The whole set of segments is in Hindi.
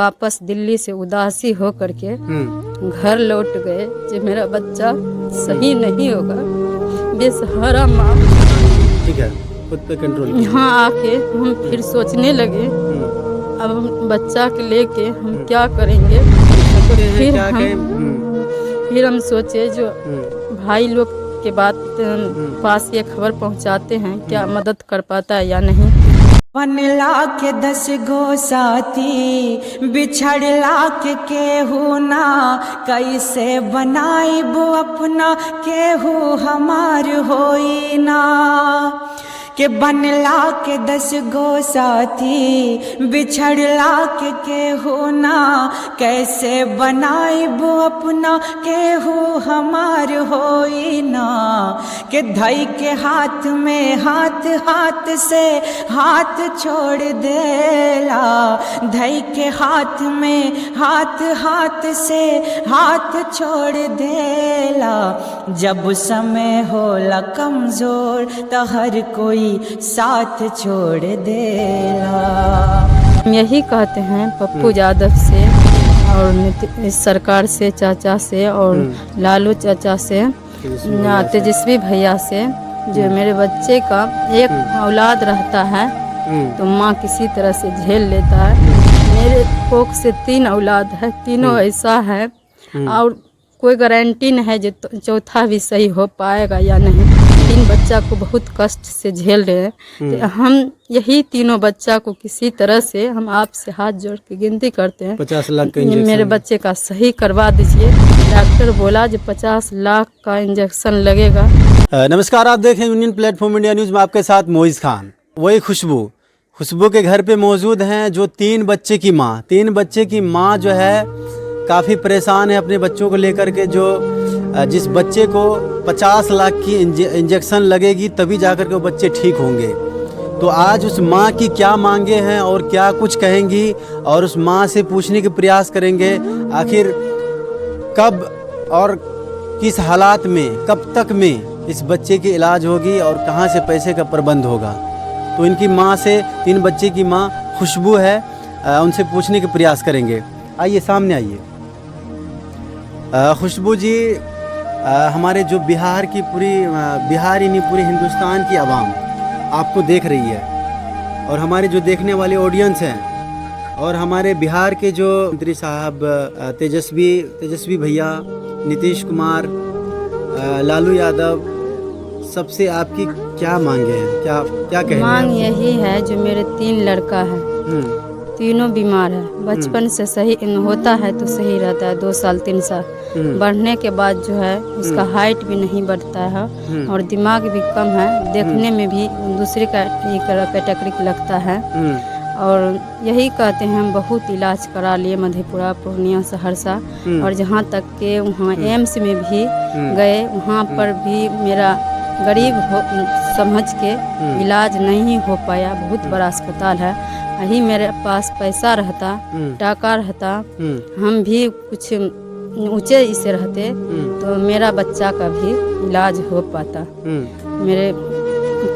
वापस दिल्ली से उदासी हो करके घर लौट गए कि मेरा बच्चा सही नहीं होगा। बेसहारा माँ ठीक है, खुद पे कंट्रोल यहाँ आके हम फिर सोचने लगे अब हम बच्चा के लेके हम क्या करेंगे। तो फिर हम सोचे जो भाई लोग के बाद पास ये खबर पहुँचाते हैं क्या मदद कर पाता है या नहीं। बनला के 10 गो साथी बिछड़ला के केहू ना, कैसे बनाइबो अपना केहू हमार होई ना। के बनला के 10 गो साथी बिछड़ला के केहू ना, कैसे बनाइबो अपना केहू हमार होई ना। के धई के हाथ में हाथ हाथ से हाथ छोड़ देला, धई के हाथ में हाथ हाथ से हाथ छोड़ देला। जब समय होला कमजोर तो हर कोई साथ छोड़ देला। हम यही कहते हैं पप्पू यादव से और सरकार से, चाचा से और लालू चाचा से, तेजस्वी भैया से, जो मेरे बच्चे का एक औलाद रहता है तो माँ किसी तरह से झेल लेता है। मेरे कोख से 3 औलाद है, तीनों ऐसा है और कोई गारंटी नहीं है जो चौथा भी सही हो पाएगा या नहीं। 3 बच्चा को बहुत कष्ट से झेल रहे हैं। तो हम यही तीनों बच्चा को किसी तरह से हम आपसे हाथ जोड़ के गिनती करते हैं 50 लाख का मेरे बच्चे का सही करवा दीजिए। डॉक्टर बोला जो 50 लाख का इंजेक्शन लगेगा। नमस्कार, आप देख रहे हैं यूनियन प्लेटफॉर्म इंडिया न्यूज़ में आपके साथ मोइज़ खान। वही खुशबू के घर पे मौजूद हैं जो 3 बच्चे की माँ जो है काफ़ी परेशान है अपने बच्चों को लेकर के। जो जिस बच्चे को 50 लाख की इंजेक्शन लगेगी तभी जाकर के वो बच्चे ठीक होंगे। तो आज उस माँ की क्या मांगे हैं और क्या कुछ कहेंगी और उस माँ से पूछने के प्रयास करेंगे आखिर कब और किस हालात में, कब तक में इस बच्चे की इलाज होगी और कहाँ से पैसे का प्रबंध होगा। तो इनकी माँ से, 3 बच्चे की माँ खुशबू है, उनसे पूछने के प्रयास करेंगे। आइए सामने आइए। खुशबू जी, हमारे जो बिहार ही नहीं पूरे हिंदुस्तान की आवाम आपको देख रही है और हमारे जो देखने वाले ऑडियंस हैं और हमारे बिहार के जो मंत्री साहब तेजस्वी भैया, नीतीश कुमार, लालू यादव, सबसे आपकी क्या मांगे हैं, क्या कहना है? मांग यही है जो मेरे 3 लड़का है, तीनों बीमार है। बचपन से सही होता है तो सही रहता है, 2 साल 3 साल बढ़ने के बाद जो है उसका हाइट भी नहीं बढ़ता है और दिमाग भी कम है, देखने में भी दूसरे कैटेगरी लगता है। और यही कहते हैं हम बहुत इलाज करा लिए मधेपुरा, पूर्णिया, सहरसा और जहाँ तक के वहाँ एम्स में भी गए, वहाँ पर भी मेरा गरीब समझ के इलाज नहीं हो पाया। बहुत बड़ा अस्पताल है, यही मेरे पास पैसा रहता, टाका रहता, हम भी कुछ ऊंचे इसे रहते तो मेरा बच्चा का भी इलाज हो पाता। मेरे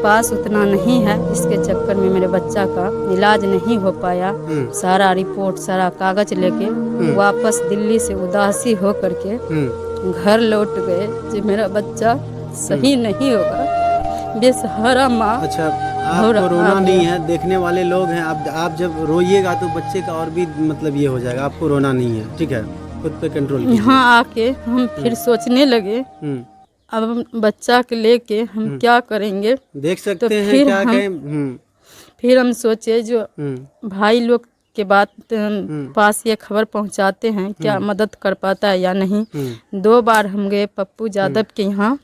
पास उतना नहीं है, इसके चक्कर में मेरे बच्चा का इलाज नहीं हो पाया। सारा रिपोर्ट, सारा कागज लेके वापस दिल्ली से उदासी हो करके घर लौट गए कि मेरा बच्चा सही नहीं होगा। बेसहारा माँ। अच्छा, आपको रोना नहीं है, देखने वाले लोग हैं, आप जब रोइएगा तो बच्चे का और भी मतलब ये हो जाएगा। आपको रोना नहीं है, ठीक है, खुद पे कंट्रोल। यहाँ आके हम फिर सोचने लगे अब हम बच्चा के लेके हम क्या करेंगे। देख सकते तो हैं क्या फिर हम सोचे जो भाई लोग के बाद पास ये खबर पहुंचाते हैं क्या मदद कर पाता है या नहीं। 2 बार हम गए पप्पू यादव के यहाँ,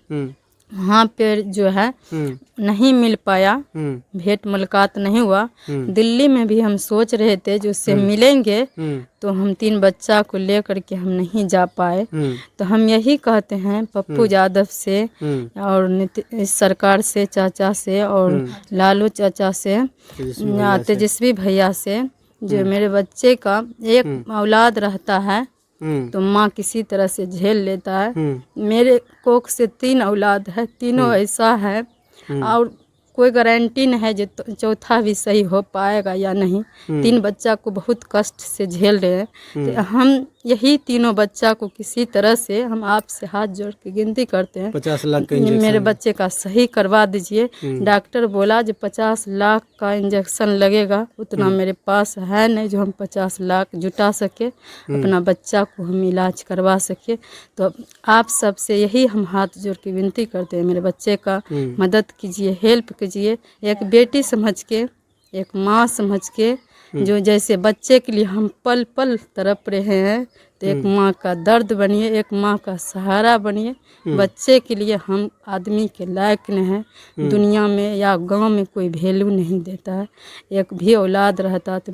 वहाँ पे जो है नहीं मिल पाया, भेंट मुलाकात नहीं हुआ। दिल्ली में भी हम सोच रहे थे जो उससे मिलेंगे तो हम 3 बच्चा को लेकर के हम नहीं जा पाए। तो हम यही कहते हैं पप्पू यादव से और सरकार से, चाचा से और लालू चाचा से, तेजस्वी भैया से, जो मेरे बच्चे का एक औलाद रहता है तो माँ किसी तरह से झेल लेता है। मेरे कोख से 3 औलाद है, तीनों ऐसा है और कोई गारंटी नहीं है जो चौथा भी सही हो पाएगा या नहीं। 3 बच्चा को बहुत कष्ट से झेल रहे हैं। तो हम यही तीनों बच्चा को किसी तरह से हम आपसे हाथ जोड़ के विनती करते हैं 50 लाख का मेरे बच्चे का सही करवा दीजिए। डॉक्टर बोला जो 50 लाख का इंजेक्शन लगेगा, उतना मेरे पास है नहीं जो हम 50 लाख जुटा सके अपना बच्चा को हम इलाज करवा सके। तो आप सबसे यही हम हाथ जोड़ के विनती करते हैं, मेरे बच्चे का मदद कीजिए, हेल्प कीजिए। एक बेटी समझ के, एक माँ समझ के, जो जैसे बच्चे के लिए हम पल पल तड़प रहे हैं, तो एक माँ का दर्द बनिए, एक माँ का सहारा बनिए। बच्चे के लिए हम आदमी के लायक नहीं हैं। दुनिया में या गांव में कोई वैल्यू नहीं देता है। एक भी औलाद रहता तो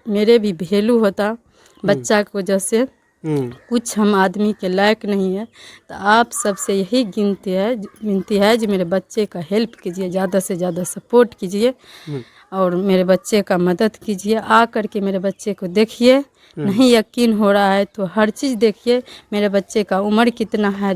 मेरे भी वैल्यू होता। बच्चा की वजह से कुछ हम आदमी के लायक नहीं है। तो आप सबसे यही विनती है जो मेरे बच्चे का हेल्प कीजिए, ज़्यादा से ज़्यादा सपोर्ट कीजिए और मेरे बच्चे का मदद कीजिए। आ करके मेरे बच्चे को देखिए, नहीं यकीन हो रहा है तो हर चीज़ देखिए। मेरे बच्चे का उम्र कितना है,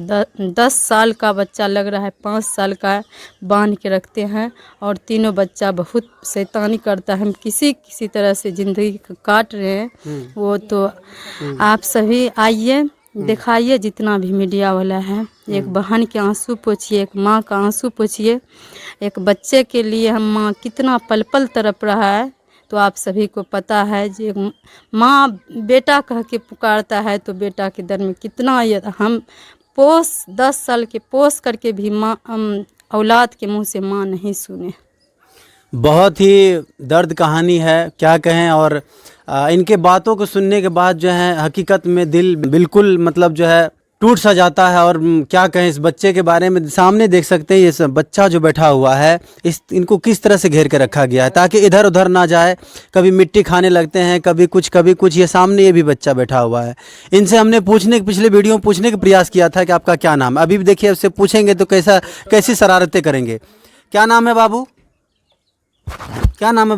10 साल का बच्चा लग रहा है, 5 साल का है, बांध के रखते हैं। और तीनों बच्चा बहुत शैतानी करता है। हम किसी तरह से ज़िंदगी काट रहे हैं। वो तो आप सभी आइए, दिखाइए जितना भी मीडिया वाला है। एक बहन के आंसू पोछिए, एक माँ का आंसू पोछिए। एक बच्चे के लिए हम माँ कितना पल पल तड़प रहा है तो आप सभी को पता है। जो माँ बेटा कह के पुकारता है तो बेटा के दर में कितना हम 10 साल के पोस करके भी माँ औलाद के मुंह से माँ नहीं सुने। बहुत ही दर्द कहानी है, क्या कहें। और इनके बातों को सुनने के बाद जो है हकीकत में दिल बिल्कुल मतलब जो है टूट सा जाता है। और क्या कहें इस बच्चे के बारे में। सामने देख सकते हैं ये सब बच्चा जो बैठा हुआ है, इनको किस तरह से घेर के रखा गया है ताकि इधर उधर ना जाए। कभी मिट्टी खाने लगते हैं, कभी कुछ। ये सामने ये भी बच्चा बैठा हुआ है। इनसे हमने पिछले वीडियो में पूछने का प्रयास किया था कि आपका क्या नाम है। अभी भी देखिए उससे पूछेंगे तो कैसी शरारतें करेंगे। क्या नाम है बाबू? क्या नाम है बाबू?